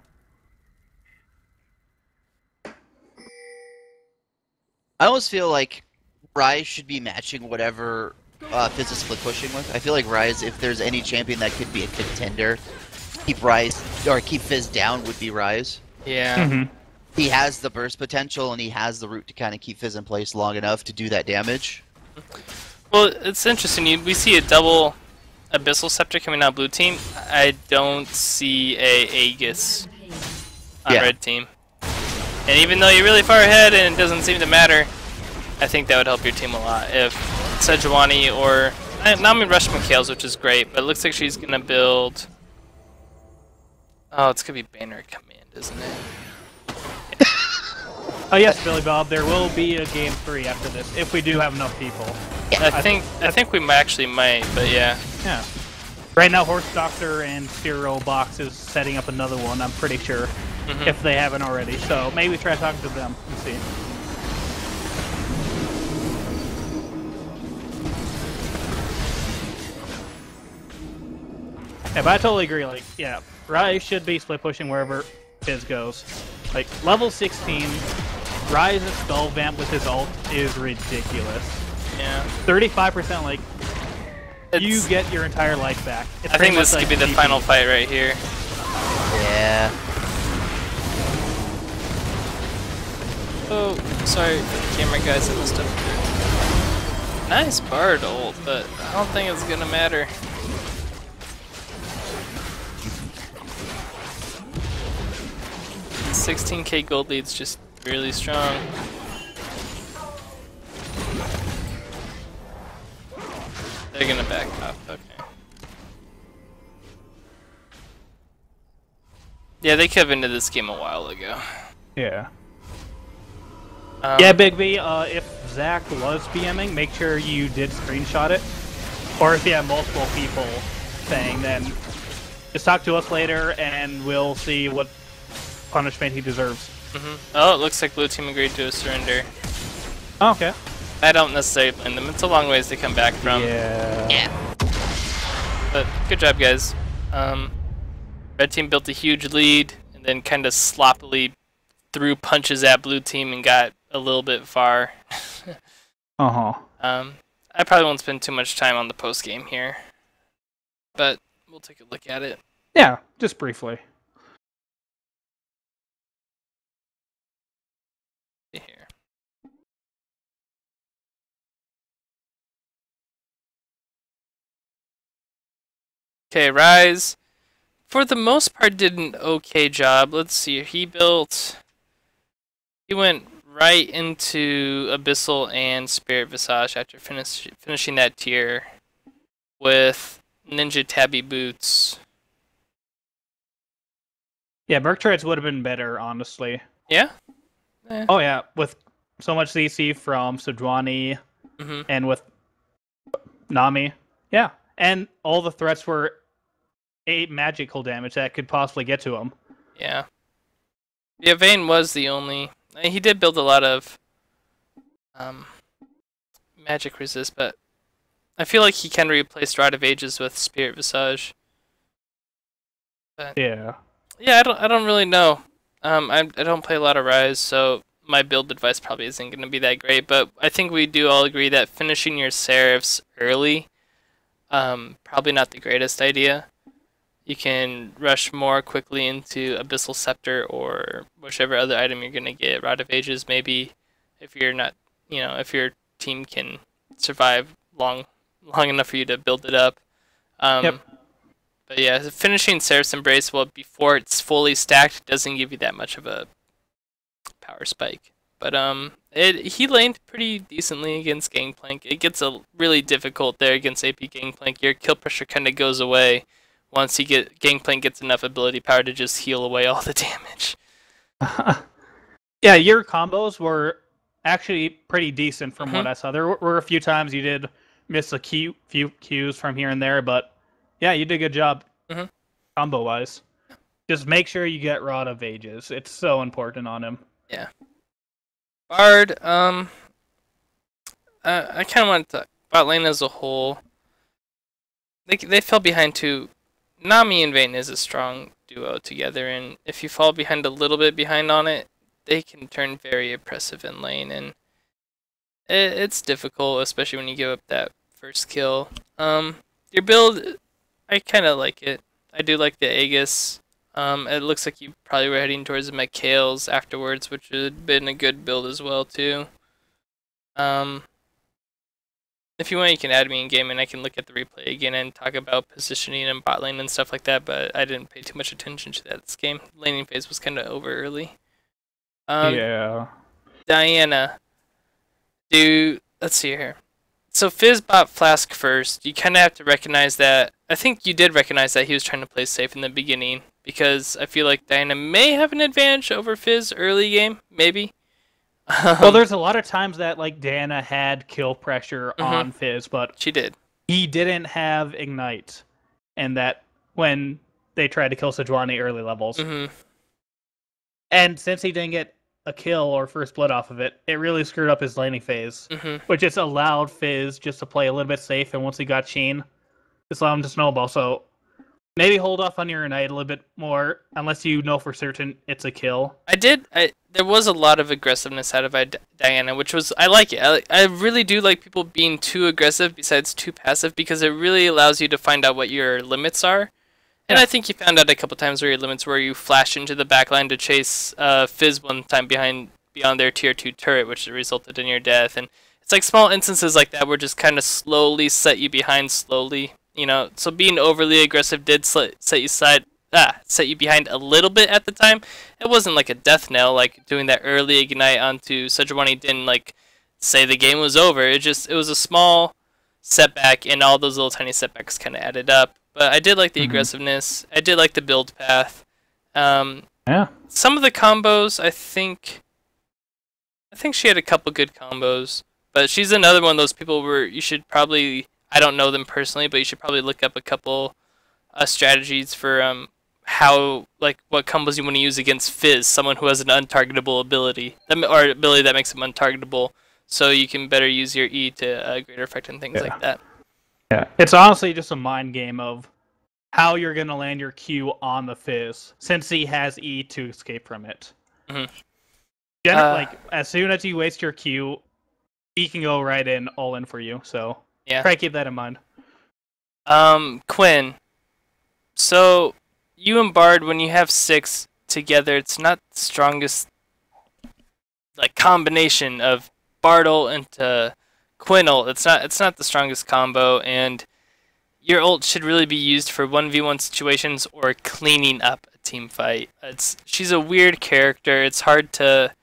I almost feel like Ryze should be matching whatever Fizz is split pushing with. I feel like Ryze, if there's any champion that could be a contender, keep Ryze or keep Fizz down would be Ryze.
Yeah.
He has the burst potential and he has the route to kind of keep Fizz in place long enough to do that damage.
Well, it's interesting. We see a double Abyssal Scepter coming out blue team. I don't see a Aegis on red team. And even though you're really far ahead and it doesn't seem to matter, I think that would help your team a lot. If Sejuani or Nami rushed McHale's, which is great, but it looks like she's going to build... Oh, it's going to be Banner Command, isn't it?
Oh yes, Billy Bob. There will be a game 3 after this if we do have enough people.
I think we actually might, but yeah.
Yeah. Right now, Horse Doctor and Zero Box is setting up another one. I'm pretty sure, if they haven't already. So maybe try talking to them and see. Yeah, but I totally agree. Like, yeah, Ryze should be split pushing wherever Fizz goes. Like level 16, Ryze's Skull Vamp with his ult is ridiculous.
Yeah.
35%, like, you get your entire life back. It's
I think this
like
could be the
GP.
final fight right here.
Yeah.
Oh, sorry for the camera guys, I messed up. Nice Bard ult, but I don't think it's gonna matter. $16K gold lead's just really strong. They're gonna back up, okay. Yeah, they could have ended this game a while ago.
Yeah. Yeah, Big V, if Zach was BMing, make sure you did screenshot it. Or if you have multiple people saying, then just talk to us later and we'll see what punishment he deserves.
Oh, it looks like blue team agreed to a surrender.
Oh, okay.
I don't necessarily blame them. It's a long ways to come back from.
Yeah.
But good job, guys. Red team built a huge lead and then kind of sloppily threw punches at blue team and got a little bit far. I probably won't spend too much time on the post game here, but we'll take a look at it.
Yeah, just briefly.
Here. Okay, Rise, for the most part, did an okay job. Let's see, he went right into Abyssal and Spirit Visage after finishing that tier with Ninja Tabby Boots.
Yeah, Murktrid's would have been better, honestly.
Yeah?
Oh yeah, with so much CC from Sejuani and with Nami. Yeah, and all the threats were 8 magical damage that could possibly get to him.
Yeah. Yeah, Vayne was the only... He did build a lot of magic resist, but I feel like he can replace Rod of Ages with Spirit Visage. But
Yeah.
yeah, I don't really know. I don't play a lot of Rise, so my build advice probably isn't going to be that great. But I think we do all agree that finishing your Seraphs early, probably not the greatest idea. You can rush more quickly into Abyssal Scepter or whichever other item you're going to get. Rod of Ages, maybe, if you're not, if your team can survive long enough for you to build it up.
Yep.
But yeah, finishing Seraph's Embrace before it's fully stacked doesn't give you that much of a power spike. But he laned pretty decently against Gangplank. It gets really difficult there against AP Gangplank. Your kill pressure kind of goes away once Gangplank gets enough ability power to just heal away all the damage.
Yeah, your combos were actually pretty decent from what I saw. There were a few times you did miss a few Qs from here and there, but yeah, you did a good job combo-wise. Just make sure you get Rod of Ages. It's so important on him.
Yeah. Bard, I kind of want to talk about lane as a whole. They fell behind too. Nami and Vayne is a strong duo together, and if you fall behind a little bit behind on it, they can turn very oppressive in lane, and it's difficult, especially when you give up that first kill. Your build, I kind of like it. I do like the Aegis. It looks like you probably were heading towards the McHale's afterwards, which would have been a good build as well, too. If you want, you can add me in game, and I can look at the replay again and talk about positioning and bot lane and stuff like that, but I didn't pay too much attention to that this game. Laning phase was kind of over early.
Yeah.
Diana. Let's see here. So Fizz bought Flask first. You kind of have to recognize that. I think you did recognize that he was trying to play safe in the beginning, because I feel like Diana may have an advantage over Fizz early game, maybe.
Well, there's a lot of times that like Diana had kill pressure on Fizz, but
she did.
He didn't have Ignite, and that when they tried to kill Sejuani early levels. And since he didn't get a kill or first blood off of it, it really screwed up his laning phase, which just allowed Fizz just to play a little bit safe, and once he got Sheen, just allowed him to snowball. So maybe hold off on your Ignite a little bit more, unless you know for certain it's a kill.
There was a lot of aggressiveness out of Diana, which was, I like it. I really do like people being too aggressive besides too passive, because it really allows you to find out what your limits are. And I think you found out a couple times where your limits were you flashed into the backline to chase Fizz one time beyond their tier 2 turret, which resulted in your death. And it's like small instances like that where just kind of slowly set you behind slowly. So being overly aggressive did set you behind a little bit at the time. It wasn't like a death knell, like doing that early Ignite onto Sejuani didn't like say the game was over. It was a small setback, and all those little tiny setbacks kind of added up. But I did like the aggressiveness. I did like the build path.
Yeah.
Some of the combos, I think she had a couple good combos, but she's another one of those people where you should probably, I don't know them personally, but you should probably look up a couple strategies for what combos you want to use against Fizz, someone who has an untargetable ability, or ability that makes him untargetable, so you can better use your E to greater effect and things like that.
Yeah, it's honestly just a mind game of how you're going to land your Q on the Fizz, since he has E to escape from it. As soon as you waste your Q, he can go right in, all in for you, so try to keep that in mind.
Quinn. So, you and Bard, when you have 6 together, it's not the strongest combination of Bard ult into Quinn ult. It's not the strongest combo, and your ult should really be used for 1v1 situations or cleaning up a team fight. She's a weird character. It's hard to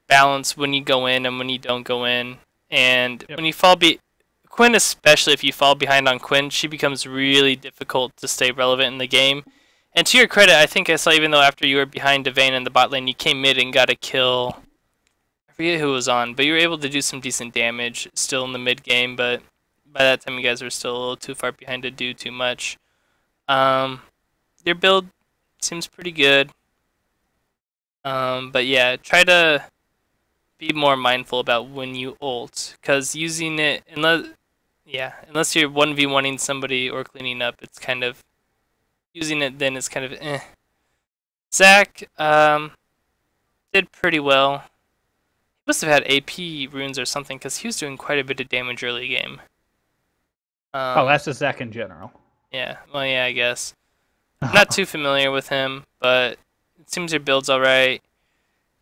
balance when you go in and when you don't go in. And when you fall Quinn, especially if you fall behind on Quinn, she becomes really difficult to stay relevant in the game. And to your credit, I think I saw even though after you were behind Devane in the bot lane, you came mid and got a kill. I forget who was on, but you were able to do some decent damage still in the mid game. But by that time, you guys were still a little too far behind to do too much. Your build seems pretty good. But yeah, try to be more mindful about when you ult, because using it unless you're 1v1ing somebody or cleaning up, it's kind of using it then it's kind of eh. Zach did pretty well. He must have had AP runes or something because he was doing quite a bit of damage early game.
That's just Zach in general.
Yeah, well, yeah, I guess. I'm not too familiar with him, but it seems your build's alright.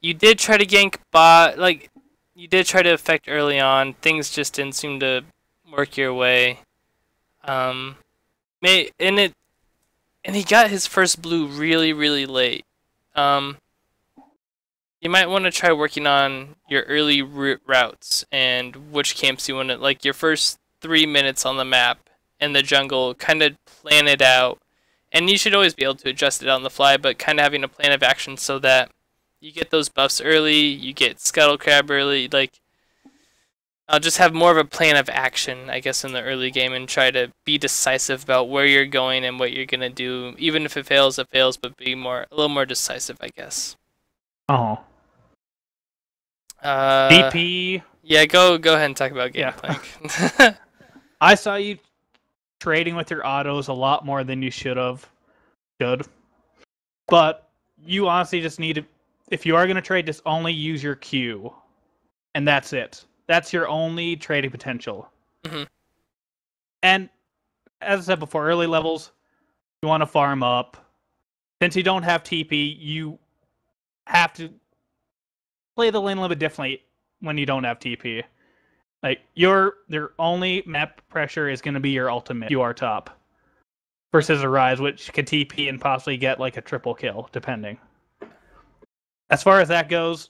You did try to gank bot, you did try to affect early on. Things just didn't seem to work your way. And he got his first blue really, really late. You might want to try working on your early routes and which camps you want to, like your first 3 minutes on the map in the jungle, kind of plan it out. And you should always be able to adjust it on the fly, but kind of having a plan of action so that you get those buffs early, you get Scuttle Crab early, I'll just have more of a plan of action, I guess, in the early game and try to be decisive about where you're going and what you're going to do. Even if it fails, but be a little more decisive, I guess.
Oh. DP.
Yeah, go ahead and talk about Gangplank. Yeah.
I saw you trading with your autos a lot more than you should. But you honestly just need to, if you are going to trade, just only use your Q. And that's it. That's your only trading potential. Mm-hmm. And as I said before, early levels, you want to farm up. Since you don't have TP, you have to play the lane a little bit differently when you don't have TP. Their only map pressure is going to be your ultimate. You are top. Versus a Rise, which can TP and possibly get a triple kill, depending. As far as that goes,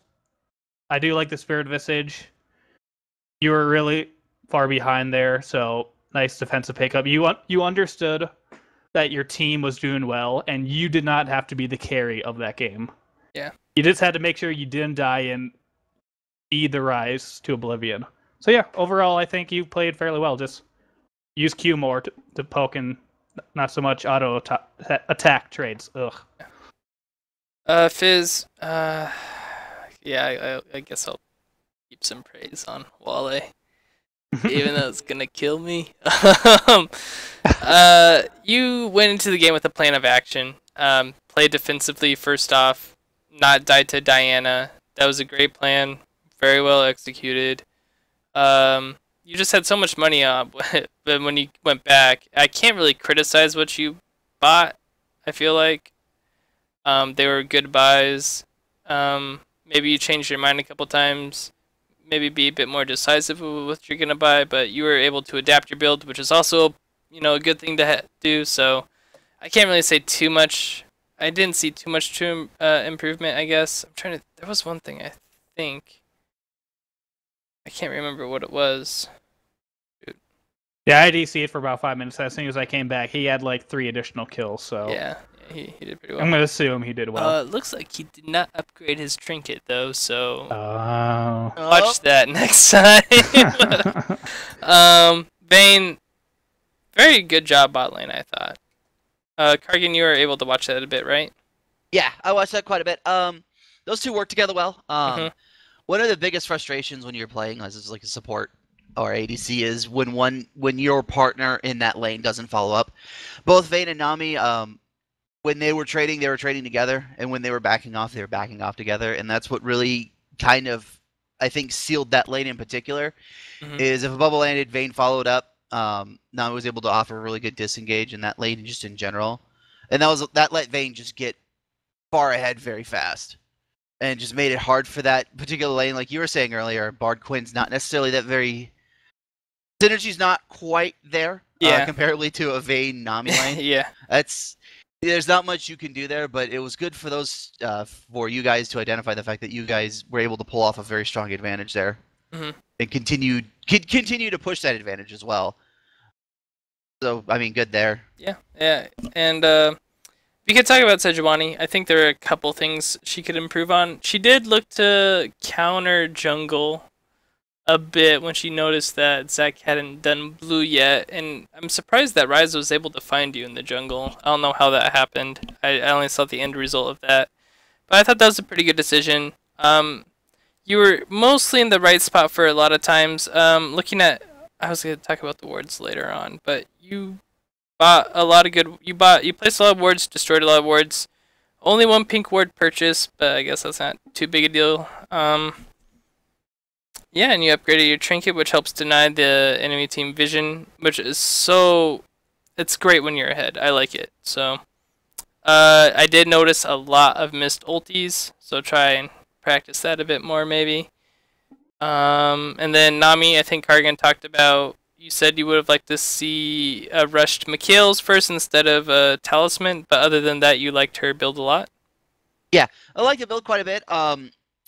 I do like the Spirit Visage. You were really far behind there, so nice defensive pickup. You understood that your team was doing well, and you did not have to be the carry of that game.
Yeah.
You just had to make sure you didn't die and feed the Rise to oblivion. So yeah, overall, I think you played fairly well. Just use Q more to poke and not so much auto attack trades. Ugh.
Fizz, yeah, I guess I'll keep some praise on Wale, even though it's gonna kill me. You went into the game with a plan of action. Played defensively first off, not die to Diana. That was a great plan, very well executed. You just had so much money up, but when you went back, I can't really criticize what you bought. I feel like they were good buys. Maybe you changed your mind a couple times. Maybe be a bit more decisive with what you're gonna buy, but you were able to adapt your build, which is also a good thing to do. So I can't really say too much. I didn't see too much improvement, I guess. There was one thing I think. I can't remember what it was. Dude.
Yeah, I DC'd for about 5 minutes. As soon as I came back, he had 3 additional kills. So
yeah, he did pretty well.
I'm gonna assume he did well.
It looks like he did not upgrade his trinket though, so
Oh.
watch that next time. Vayne, very good job bot lane, I thought. Kargan, you were able to watch that a bit, right?
Yeah, I watched that quite a bit. Those two work together well. One of the biggest frustrations when you're playing as a support or ADC is when your partner in that lane doesn't follow up. Both Vayne and Nami, when they were trading together, and when they were backing off together, and that's what really kind of, I think, sealed that lane in particular. Is if a bubble landed, Vayne followed up. Nami was able to offer a really good disengage in that lane, just in general, and that let Vayne just get far ahead very fast. And just made it hard for that particular lane. Like you were saying earlier, Bard Quinn's not necessarily that very... Synergy's not quite there, comparably to a Vayne Nami lane.
Yeah.
There's not much you can do there, but it was good for for you guys to identify the fact that you guys were able to pull off a very strong advantage there. And continue to push that advantage as well. So, I mean, good there.
Yeah. And be We could talk about Sejuani. I think there are a couple things she could improve on. She did look to counter jungle a bit when she noticed that Zac hadn't done blue yet, and I'm surprised that Ryze was able to find you in the jungle. I don't know how that happened. I only saw the end result of that. But I thought that was a pretty good decision. You were mostly in the right spot for a lot of times. Looking at... I was going to talk about the wards later on, but you bought a lot of good... You placed a lot of wards, destroyed a lot of wards. Only one pink ward purchase, but I guess that's not too big a deal. Yeah, and you upgraded your trinket, which helps deny the enemy team vision, which is so... It's great when you're ahead. I like it. So, I did notice a lot of missed ultis, so try and practice that a bit more, maybe. And then Nami, I think Kargan talked about... You said you would have liked to see a rushed Mikhail's first instead of a Talisman, but other than that, you liked her build a lot?
Yeah, I like the build quite a bit. A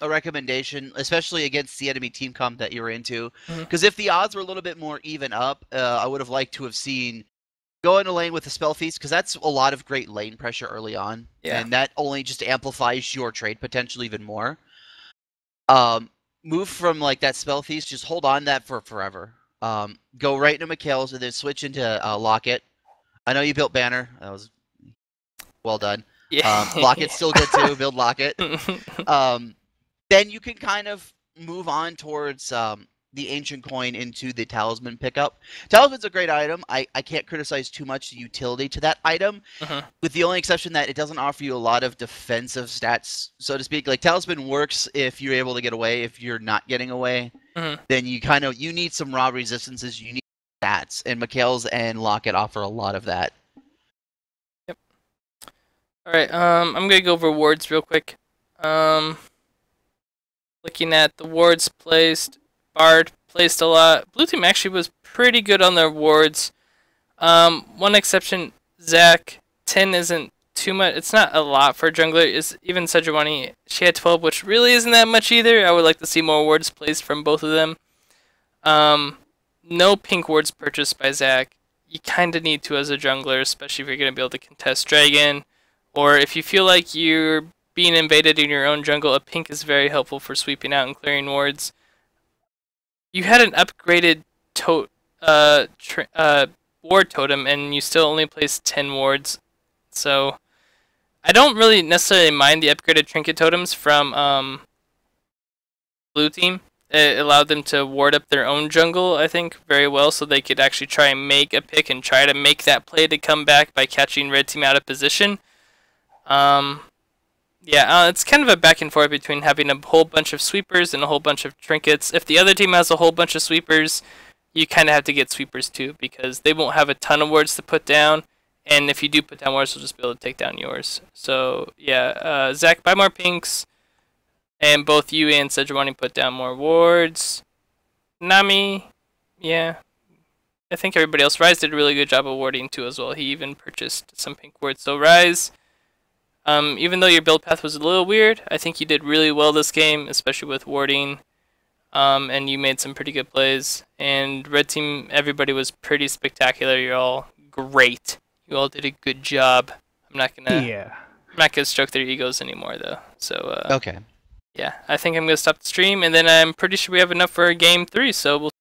recommendation, especially against the enemy team comp that you were into, because if the odds were a little bit more even up, I would have liked to have seen go into lane with the spell feast, because that's a lot of great lane pressure early on, and that only just amplifies your trade potential even more. Move from like that spell feast, just hold on that for forever. Go right into Mikhail's and then switch into Locket. I know you built Banner. That was well done.
Yeah.
Locket's still good too. Build Locket. Then you can kind of move on towards the Ancient Coin into the Talisman pickup. Talisman's a great item. I can't criticize too much the utility to that item, with the only exception that it doesn't offer you a lot of defensive stats, so to speak. Like, Talisman works if you're able to get away. If you're not getting away, then you need some raw resistances. You need stats, and Mikhail's and Locket offer a lot of that.
Yep. Alright, I'm going to go over wards real quick. Looking at the wards placed, Bard placed a lot. Blue team actually was pretty good on their wards. One exception, Zac. 10 isn't too much. It's not a lot for a jungler. Even Sejuani, she had 12, which really isn't that much either. I would like to see more wards placed from both of them. No pink wards purchased by Zac. You kind of need to as a jungler, especially if you're going to be able to contest Dragon. Or if you feel like you're being invaded in your own jungle, a pink is very helpful for sweeping out and clearing wards. You had an upgraded ward totem, and you still only placed 10 wards. So, I don't really necessarily mind the upgraded trinket totems from blue team. It allowed them to ward up their own jungle, I think, very well, so they could actually try and make a pick and try to make that play to come back by catching red team out of position. Yeah, it's kind of a back and forth between having a whole bunch of sweepers and a whole bunch of trinkets. If the other team has a whole bunch of sweepers, you kind of have to get sweepers too, because they won't have a ton of wards to put down, and if you do put down wards, they'll just be able to take down yours. So, yeah, Zac, buy more pinks, and both you and Sejuani put down more wards. Nami, yeah, I think everybody else. Ryze did a really good job of warding too as well. He even purchased some pink wards. So, Ryze... even though your build path was a little weird, I think you did really well this game, especially with warding, and you made some pretty good plays. And red team, everybody was pretty spectacular. You're all great. You all did a good job. I'm not gonna stroke their egos anymore though. So
Okay.
yeah, I think I'm gonna stop the stream, and then I'm pretty sure we have enough for game 3. So we'll